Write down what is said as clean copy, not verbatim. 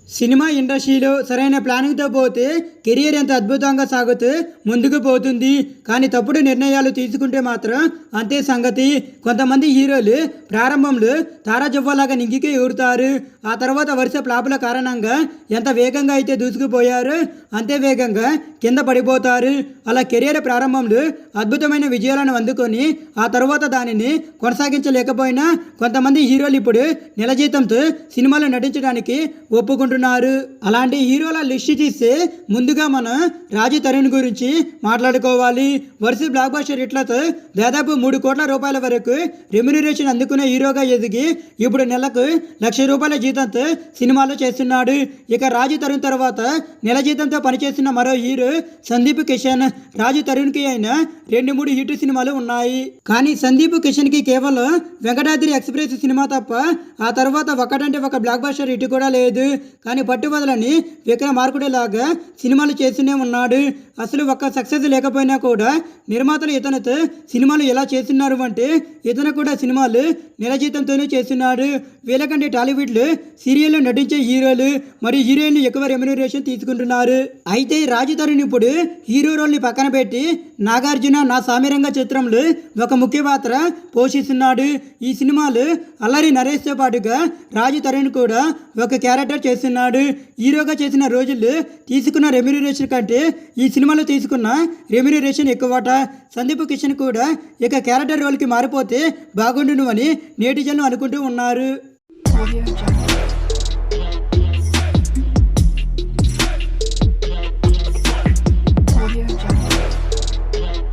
Cinema ఇండస్ట్రీలో సరైన ప్లానింగ్తో పోతే కెరియర్ ఎంత అద్భుతంగా సాగుతూ ముందుకు పోతుంది. కానీ తప్పుడు నిర్ణయాలు తీసుకుంటే మాత్రం అంతే సంగతి. కొంతమంది హీరోలు ప్రారంభంలో తారాజువ్వలాగా నింగికి ఎగురుతారు. ఆ తర్వాత వరుస ఫ్లాపుల కారణంగా ఎంత వేగంగా అయితే దూసుకుపోయారో అంతే వేగంగా కింద పడిపోతారు. అలా కెరియర్ ప్రారంభంలో అద్భుతమైన విజయాలను అందుకొని ఆ తర్వాత దానిని కొనసాగించలేకపోయినా కొంతమంది హీరోలు ఇప్పుడు నెల జీతంతో సినిమాలో నటించడానికి ఒప్పుకుంటున్నారు. అలాంటి హీరోల లిస్ట్ తీస్తే ముందుగా మనం రాజు తరుణ్ గురించి మాట్లాడుకోవాలి. వరుస బ్లాక్ బస్టర్ హిట్లతో దాదాపు 3 కోట్ల రూపాయల వరకు రెమ్యునరేషన్ అందుకునే హీరోగా ఎదిగి ఇప్పుడు నెలకు ₹1,00,000 జీతంతో సినిమాలు చేస్తున్నాడు. ఇక రాజు తరుణ్ తర్వాత నెల జీతంతో పనిచేస్తున్న మరో హీరో సందీప్ కిషన్. రాజు తరుణ్కి అయిన 2-3 హిట్ సినిమాలు ఉన్నాయి. కానీ సందీప్ కిషన్కి కేవలం వెంకటాద్రి ఎక్స్ప్రెస్ సినిమా తప్ప ఆ తర్వాత ఒకటంటే ఒక బ్లాక్ బస్టర్ హిట్ కూడా లేదు. కానీ పట్టుబదలని విక్రమార్కుడిలాగా సినిమాలు చేస్తూనే ఉన్నాడు. అసలు ఒక్క సక్సెస్ లేకపోయినా కూడా నిర్మాతలు ఇతనితో సినిమాలు ఎలా చేస్తున్నారు అంటే ఇతను కూడా సినిమాలు నెల జీతంతోనే చేస్తున్నాడు. వీళ్ళకంటే టాలీవుడ్లో సీరియల్లో నటించే హీరోలు మరియు హీరోయిన్లు ఎక్కువ రెమ్యునరేషన్ తీసుకుంటున్నారు. అయితే రాజు తరుణ్ ఇప్పుడు హీరో రోల్ని పక్కన పెట్టి నాగార్జున నా సామిరంగ చిత్రంలో ఒక ముఖ్య పాత్ర పోషిస్తున్నాడు. ఈ సినిమాలు అల్లరి నరేష్తో పాటుగా రాజు తరుణ్ కూడా ఒక క్యారెక్టర్ చేస్తున్నాడు. హీరోగా చేసిన రోజుల్లో తీసుకున్న రెమ్యునరేషన్ కంటే ఈ సినిమాలో తీసుకున్న రెమ్యునరేషన్ ఎక్కువట. సందీప్ కిషన్ కూడా ఇక క్యారెక్టర్ రోల్కి మారిపోతే బాగుండును అని నేటిజన్లు అనుకుంటూ ఉన్నారు.